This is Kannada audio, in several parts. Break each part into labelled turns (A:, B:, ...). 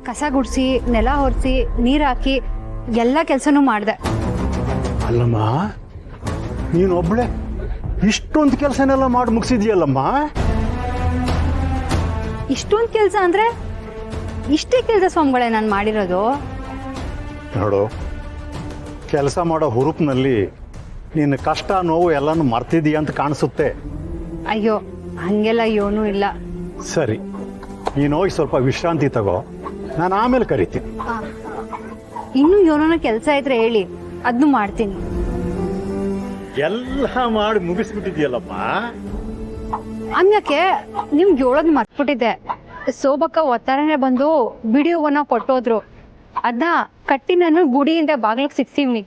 A: ಕಸ ಗುಡಿಸಿ ನೆಲ ಹೊರಿಸಿ ನೀರು ಹಾಕಿ ಎಲ್ಲ ಕೆಲಸನೂ ಮಾಡಿದೆ.
B: ಅಲ್ಲಮ್ಮ, ನೀನೊಬ್ಳೆ ಇಷ್ಟೊಂದು ಕೆಲಸನೆಲ್ಲ ಮಾಡಿ ಮುಗಿಸಿದ್ಯಲ್ಲಮ್ಮ.
A: ಇಷ್ಟೊಂದು ಕೆಲಸ ಅಂದರೆ ಇಷ್ಟೇ ಕೆಲಸ ಸ್ವಾಮಿಗಳೇ ನಾನು ಮಾಡಿರೋದು.
B: ನೋಡು, ಕೆಲಸ ಮಾಡೋ ಹುರುಪಿನಲ್ಲಿ ನಿನ್ನ ಕಷ್ಟ ನೋವು ಎಲ್ಲನೂ ಮರ್ತಿದೀಯ ಅಂತ ಕಾಣಿಸುತ್ತೆ.
A: ಅಯ್ಯೋ, ಹಂಗೆಲ್ಲ ಏನೂ ಇಲ್ಲ.
B: ಸರಿ, ನೀನು ಹೋಗಿ ಸ್ವಲ್ಪ ವಿಶ್ರಾಂತಿ ತಗೋ, ನಾನು ಆಮೇಲೆ ಕರಿತೀನಿ.
A: ಇನ್ನೂ ಏನೋ ಕೆಲಸ ಇದ್ರೆ ಹೇಳಿ, ಅದನ್ನು ಮಾಡ್ತೀನಿ.
B: ಎಲ್ಲ ಮಾಡಿ ಮುಗಿಸ್ಬಿಟ್ಟಿದ್ಯಲ್ಲಮ್ಮ.
A: ಹಂಗಕ್ಕೆ ನಿಮ್ಗೆ ಹೇಳೋದು ಮರ್ತ್ಬಿಟ್ಟಿದ್ದೆ. ಸೋಬಕ್ಕ ಒತ್ತಾರನೆ ಬಂದು ವಿಡಿಯೋವನ್ನ ಕೊಟ್ಟೋದ್ರು. ಅದನ್ನ ಕಟ್ಟಿ ನಾನು ಗುಡಿಯಿಂದ ಬಾಗಿಲಿಗೆ ಸಿಕ್ತೀವಿ.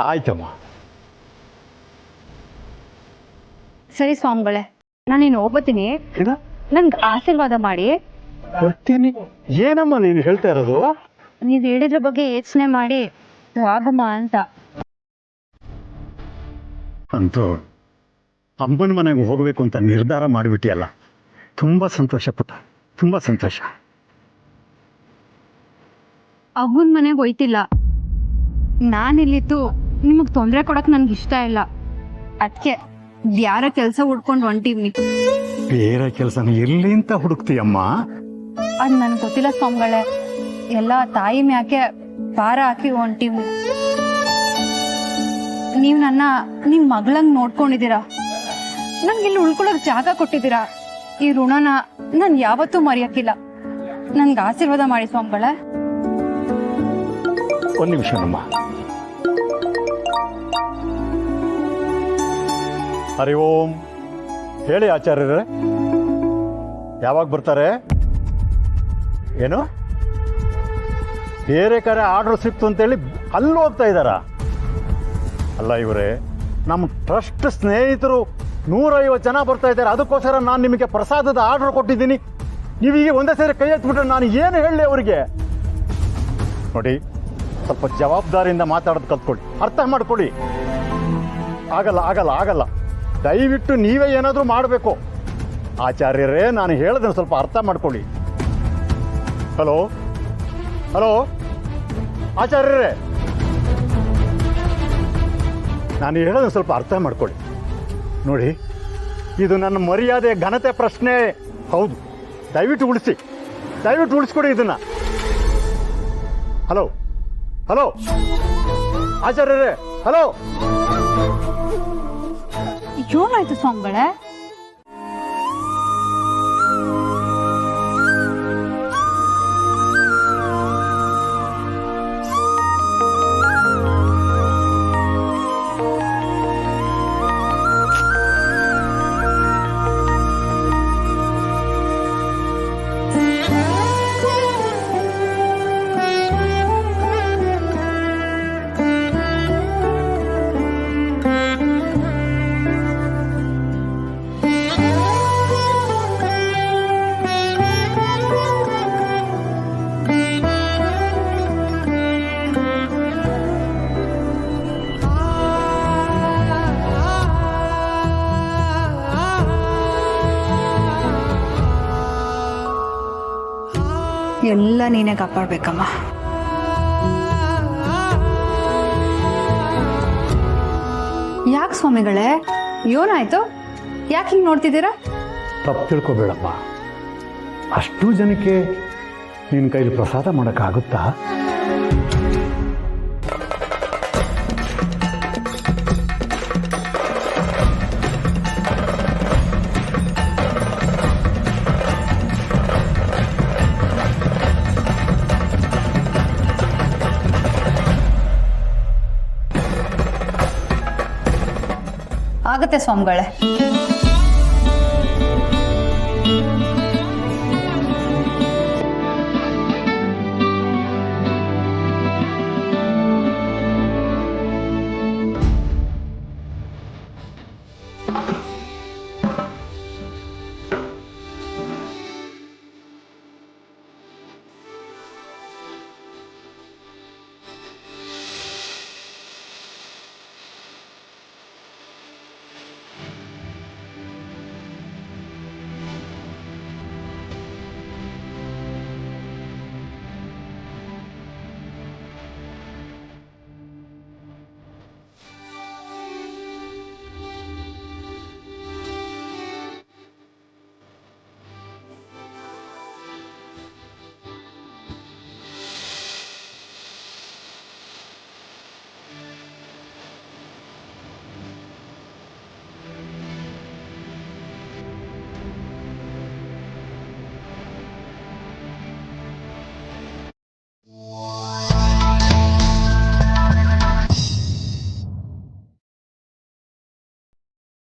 B: ಆಯ್ತಮ್ಮ.
A: ಸರಿ ಸ್ವಾಮಿಗಳೇ, ನಾನು ಇನ್ನು ಹೋಗ್ಬತ್ತೀನಿ. ನನ್ಗೆ ಆಶೀರ್ವಾದ ಮಾಡಿ.
B: ಬರ್ತೀನಿ. ಏನಮ್ಮ ನೀನು ಹೇಳ್ತಾ ಇರೋದು?
A: ನೀವು ಹೇಳಿದ್ರ ಬಗ್ಗೆ ಯೋಚನೆ ಮಾಡಿ ಆಗಮ್ಮ ಅಂತ.
B: ಅಂತೂ ಅಮ್ಮನ ಮನೆಗೆ ಹೋಗಬೇಕು ಅಂತ ನಿರ್ಧಾರ ಮಾಡಿಬಿಟ್ಟಿಯಲ್ಲ. ತುಂಬ ಸಂತೋಷ ಪುಟ್ಟ, ತುಂಬ ಸಂತೋಷ.
A: ಅವನ ಮನೆಗೆ ಹೋಯ್ತಿಲ್ಲ. ನಾನಿಲ್ಲಿದ್ದು ನಿಮಗೆ ತೊಂದರೆ ಕೊಡಕ್ ನನ್ಗೆ ಇಷ್ಟ ಇಲ್ಲ. ಅದಕ್ಕೆ ಯಾರ ಕೆಲಸ ಹುಡ್ಕೊಂಡು ಹೊಂಟೀವಿ.
B: ಬೇರೆ ಕೆಲಸನ ಎಲ್ಲಿ ಅಂತ ಹುಡುಕ್ತೀಯಮ್ಮ?
A: ಅದು ನನ್ಗೆ ಗೊತ್ತಿಲ್ಲ ಸ್ವಾಮಿಗಳೇ. ಎಲ್ಲ ತಾಯಿ ಮ್ಯಾಕೆ ಭಾರ ಹಾಕಿ ಹೊಂಟೀವಿ. ನೀವು ನನ್ನ ನಿಮ್ಮ ಮಗಳಂಗೆ ನೋಡ್ಕೊಂಡಿದ್ದೀರಾ. ನನ್ಗೆ ಇಲ್ಲಿ ಉಳ್ಕೊಳ್ಳೋಕೆ ಜಾಗ ಕೊಟ್ಟಿದ್ದೀರಾ. ಈ ಋಣನ ನಾನು ಯಾವತ್ತೂ ಮರೆಯಕ್ಕಿಲ್ಲ. ನನ್ಗೆ ಆಶೀರ್ವಾದ ಮಾಡಿ ಸ್ವಾಮಿಗಳೇ.
B: ಒಂದು ನಿಮಿಷ ನಮ್ಮ. ಹರಿ ಓಂ. ಹೇಳಿ ಆಚಾರ್ಯರೇ, ಯಾವಾಗ ಬರ್ತಾರೆ? ಏನು ಬೇರೆ ಕಡೆ ಆರ್ಡರ್ ಸಿಕ್ತು ಅಂತೇಳಿ ಅಲ್ಲಿ ಹೋಗ್ತಾ ಇದ್ದಾರಾ? ಅಲ್ಲ ಇವರೇ, ನಮ್ಮ ಟ್ರಸ್ಟ್ ಸ್ನೇಹಿತರು 150 ಜನ ಬರ್ತಾ ಇದ್ದಾರೆ. ಅದಕ್ಕೋಸ್ಕರ ನಾನು ನಿಮಗೆ ಪ್ರಸಾದದ ಆರ್ಡರ್ ಕೊಟ್ಟಿದ್ದೀನಿ. ನೀವೀಗ ಒಂದೇ ಸೇರಿ ಕೈ ಎತ್ಬಿಟ್ರೆ ನಾನು ಏನು ಹೇಳಲಿ ಅವರಿಗೆ? ನೋಡಿ, ಸ್ವಲ್ಪ ಜವಾಬ್ದಾರಿಯಿಂದ ಮಾತಾಡೋದು ಕಲ್ತ್ಕೊಳ್ಳಿ, ಅರ್ಥ ಮಾಡ್ಕೊಳ್ಳಿ. ಆಗಲ್ಲ ಆಗಲ್ಲ ಆಗಲ್ಲ, ದಯವಿಟ್ಟು ನೀವೇ ಏನಾದರೂ ಮಾಡಬೇಕು. ಆಚಾರ್ಯರೇ, ನಾನು ಹೇಳೋದನ್ನು ಸ್ವಲ್ಪ ಅರ್ಥ ಮಾಡ್ಕೊಳ್ಳಿ. ಹಲೋ ಹಲೋ ಆಚಾರ್ಯರೇ, ನಾನು ಹೇಳೋದನ್ನು ಸ್ವಲ್ಪ ಅರ್ಥ ಮಾಡ್ಕೊಳ್ಳಿ. ನೋಡಿ, ಇದು ನನ್ನ ಮರ್ಯಾದೆ ಘನತೆ ಪ್ರಶ್ನೆ. ಹೌದು, ದಯವಿಟ್ಟು ಉಳಿಸಿ, ದಯವಿಟ್ಟು ಉಳಿಸ್ಕೊಡಿ ಇದನ್ನ. ಹಲೋ ಹಲೋ ಆಚಾರ್ಯರೇ, ಹಲೋ.
A: ಏನಾಯ್ತು ಸ್ವಾಮಿಗಳೇ? ಎಲ್ಲ ನೀನೇ ಕಾಪಾಡ್ಬೇಕಮ್ಮ. ಯಾಕೆ ಸ್ವಾಮಿಗಳೇ, ಏನಾಯ್ತು? ಯಾಕೆ ಹಿಂಗೆ ನೋಡ್ತಿದ್ದೀರಾ?
B: ತಪ್ಪು ತಿಳ್ಕೊಬೇಡಮ್ಮ. ಅಷ್ಟು ಜನಕ್ಕೆ ನಿನ್ನ ಕೈಲಿ ಪ್ರಸಾದ ಮಾಡೋಕ್ಕಾಗುತ್ತಾ?
A: ಆಗತ್ತೆ ಸ್ವಾಮಿಗಳೇ.